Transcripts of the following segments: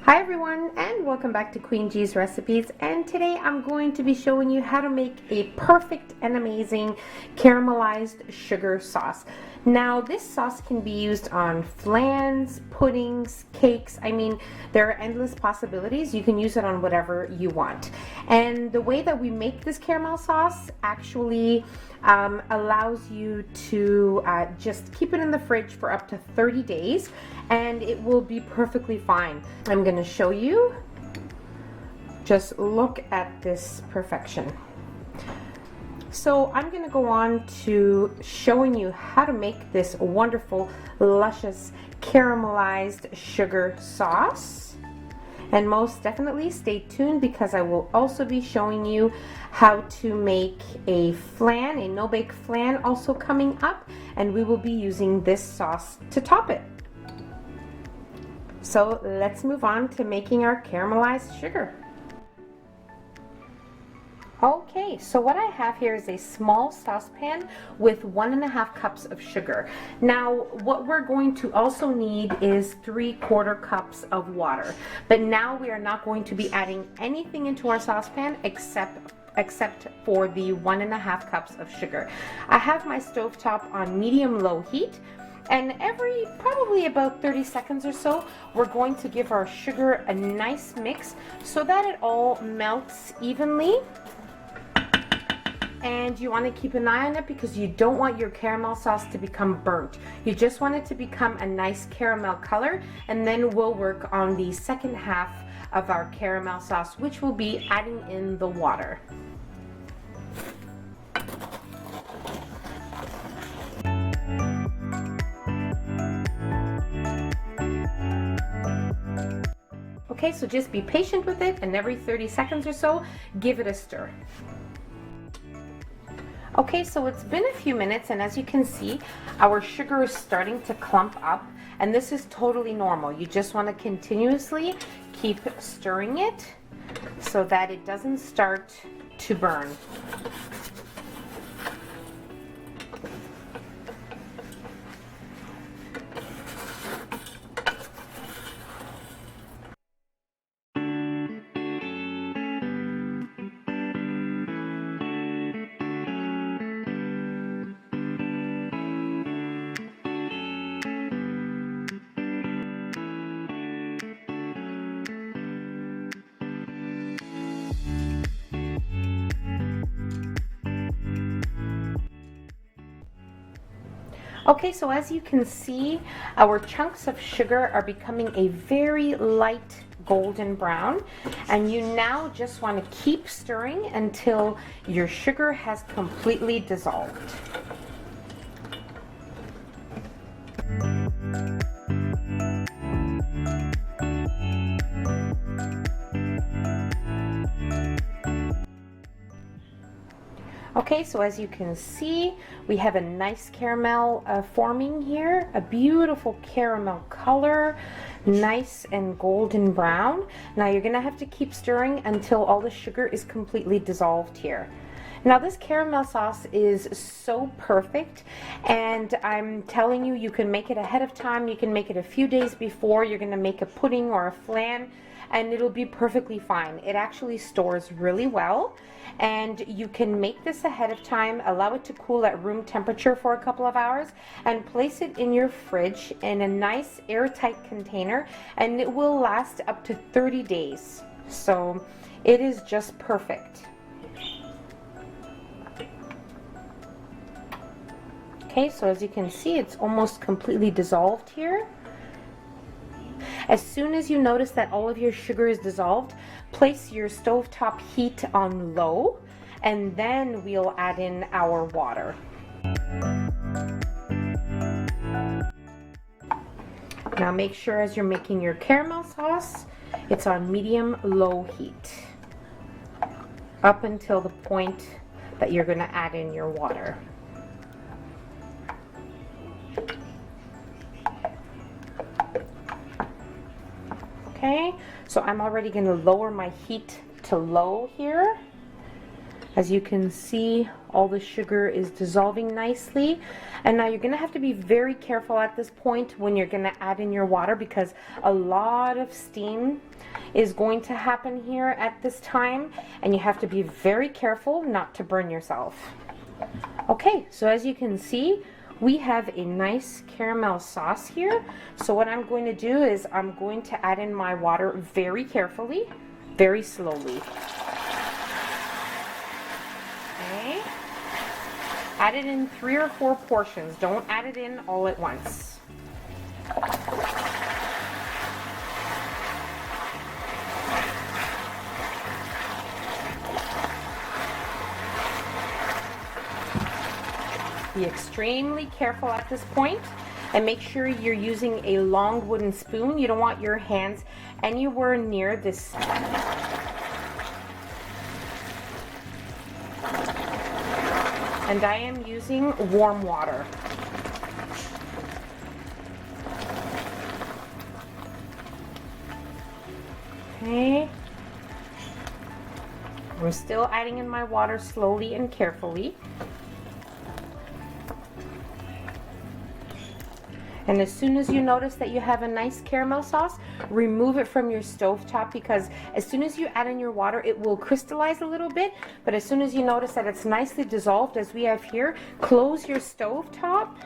Hi everyone, and welcome back to Queen G's Recipes, and today I'm going to be showing you how to make a perfect and amazing caramelized sugar sauce. Now this sauce can be used on flans, puddings, cakes. I mean, there are endless possibilities. You can use it on whatever you want. And the way that we make this caramel sauce actually allows you to just keep it in the fridge for up to 30 days and it will be perfectly fine. I'm going to show you. Just look at this perfection. So I'm going to go on to showing you how to make this wonderful, luscious, caramelized sugar sauce. And most definitely stay tuned because I will also be showing you how to make a flan, a no-bake flan also coming up, and we will be using this sauce to top it. So let's move on to making our caramelized sugar. Okay, so what I have here is a small saucepan with 1.5 cups of sugar. Now, what we're going to also need is 3/4 cups of water. But now we are not going to be adding anything into our saucepan except for the 1.5 cups of sugar. I have my stovetop on medium-low heat. And every probably about 30 seconds or so, we're going to give our sugar a nice mix so that it all melts evenly. And you want to keep an eye on it because you don't want your caramel sauce to become burnt. You just want it to become a nice caramel color, and then we'll work on the second half of our caramel sauce, which will be adding in the water. Okay, so just be patient with it, and every 30 seconds or so, give it a stir. Okay, so it's been a few minutes, and as you can see, our sugar is starting to clump up, and this is totally normal. You just want to continuously keep stirring it so that it doesn't start to burn. Okay, so as you can see, our chunks of sugar are becoming a very light golden brown, and you now just want to keep stirring until your sugar has completely dissolved. Okay, so as you can see, we have a nice caramel forming here, a beautiful caramel color, nice and golden brown. Now you're gonna have to keep stirring until all the sugar is completely dissolved here. Now this caramel sauce is so perfect, and I'm telling you, you can make it ahead of time, you can make it a few days before you're gonna make a pudding or a flan, and it'll be perfectly fine. It actually stores really well, and you can make this ahead of time, allow it to cool at room temperature for a couple of hours, and place it in your fridge in a nice airtight container, and it will last up to 30 days. So it is just perfect. Okay, so as you can see, it's almost completely dissolved here. As soon as you notice that all of your sugar is dissolved, place your stovetop heat on low, and then we'll add in our water. Now make sure as you're making your caramel sauce, it's on medium-low heat up until the point that you're going to add in your water. Okay, so I'm already going to lower my heat to low here. As you can see, All the sugar is dissolving nicely. And now you're going to have to be very careful at this point when you're going to add in your water, because a lot of steam is going to happen here at this time, and you have to be very careful not to burn yourself. Okay, so as you can see, we have a nice caramel sauce here. So what I'm going to do is I'm going to add in my water very carefully, very slowly. Okay. Add it in 3 or 4 portions. Don't add it in all at once. Be extremely careful at this point, and make sure you're using a long wooden spoon. You don't want your hands anywhere near this. And I am using warm water. Okay. I'm still adding in my water slowly and carefully. And as soon as you notice that you have a nice caramel sauce, remove it from your stovetop, because as soon as you add in your water, it will crystallize a little bit. But as soon as you notice that it's nicely dissolved, as we have here, close your stovetop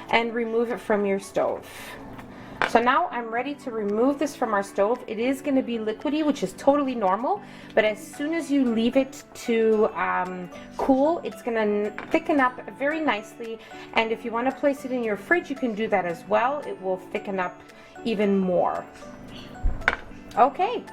and remove it from your stove. So now I'm ready to remove this from our stove. It is going to be liquidy, which is totally normal, but as soon as you leave it to cool, it's going to thicken up very nicely. And if you want to place it in your fridge, you can do that as well. It will thicken up even more. Okay,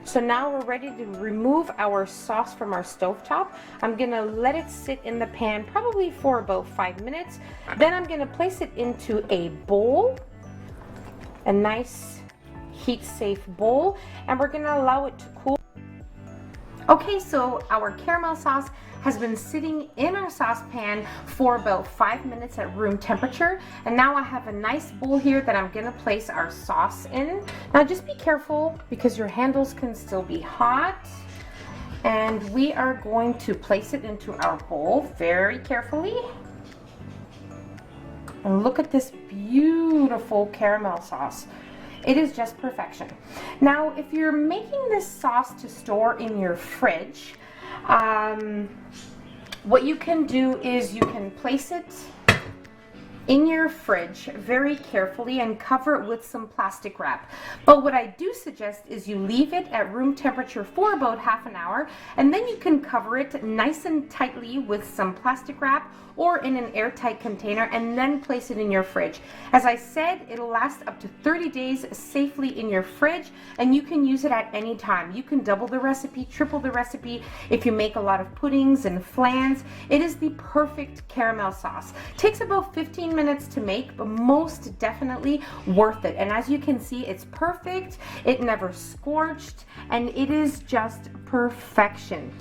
so now we're ready to remove our sauce from our stovetop. I'm going to let it sit in the pan probably for about 5 minutes. Then I'm going to place it into a bowl. A nice heat-safe bowl, and we're going to allow it to cool. Okay, so our caramel sauce has been sitting in our saucepan for about 5 minutes at room temperature, and now I have a nice bowl here that I'm going to place our sauce in. Now just be careful, because your handles can still be hot, and we are going to place it into our bowl very carefully. And look at this beautiful caramel sauce. It is just perfection. Now, if you're making this sauce to store in your fridge, what you can do is you can place it in your fridge very carefully and cover it with some plastic wrap. But what I do suggest is you leave it at room temperature for about half an hour, and then you can cover it nice and tightly with some plastic wrap or in an airtight container, and then place it in your fridge. As I said, it'll last up to 30 days safely in your fridge, and you can use it at any time. You can double the recipe, triple the recipe if you make a lot of puddings and flans. It is the perfect caramel sauce. Takes about 15 minutes to make, but most definitely worth it. And as you can see, it's perfect. It never scorched, and it is just perfection.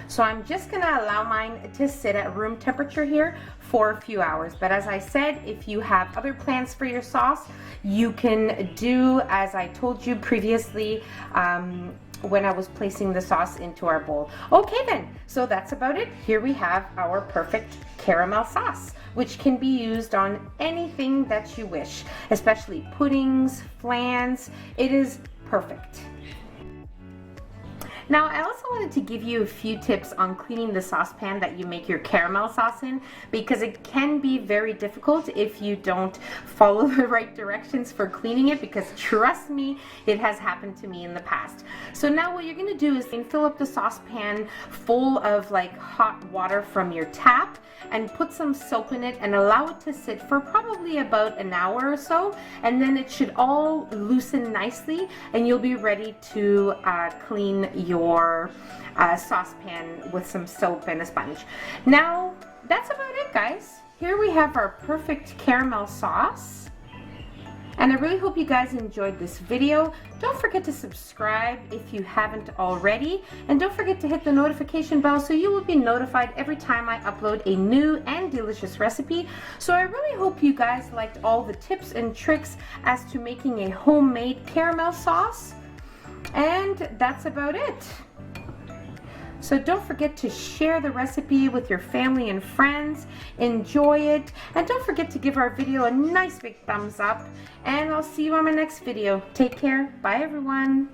So I'm just going to allow mine to sit at room temperature here for a few hours. But as I said, if you have other plans for your sauce, you can do as I told you previously when I was placing the sauce into our bowl. Okay then, so that's about it. Here we have our perfect caramel sauce, which can be used on anything that you wish, especially puddings, flans. It is perfect. Now, I also wanted to give you a few tips on cleaning the saucepan that you make your caramel sauce in, because it can be very difficult if you don't follow the right directions for cleaning it, because trust me, it has happened to me in the past. So now what you're going to do is fill up the saucepan full of like hot water from your tap, and put some soap in it and allow it to sit for probably about an hour or so, and then it should all loosen nicely and you'll be ready to clean your saucepan with some soap and a sponge. Now that's about it, guys. Here we have our perfect caramel sauce. And I really hope you guys enjoyed this video. Don't forget to subscribe if you haven't already. And don't forget to hit the notification bell so you will be notified every time I upload a new and delicious recipe. So I really hope you guys liked all the tips and tricks as to making a homemade caramel sauce. And that's about it. So don't forget to share the recipe with your family and friends. Enjoy it. And don't forget to give our video a nice big thumbs up. And I'll see you on my next video. Take care. Bye everyone.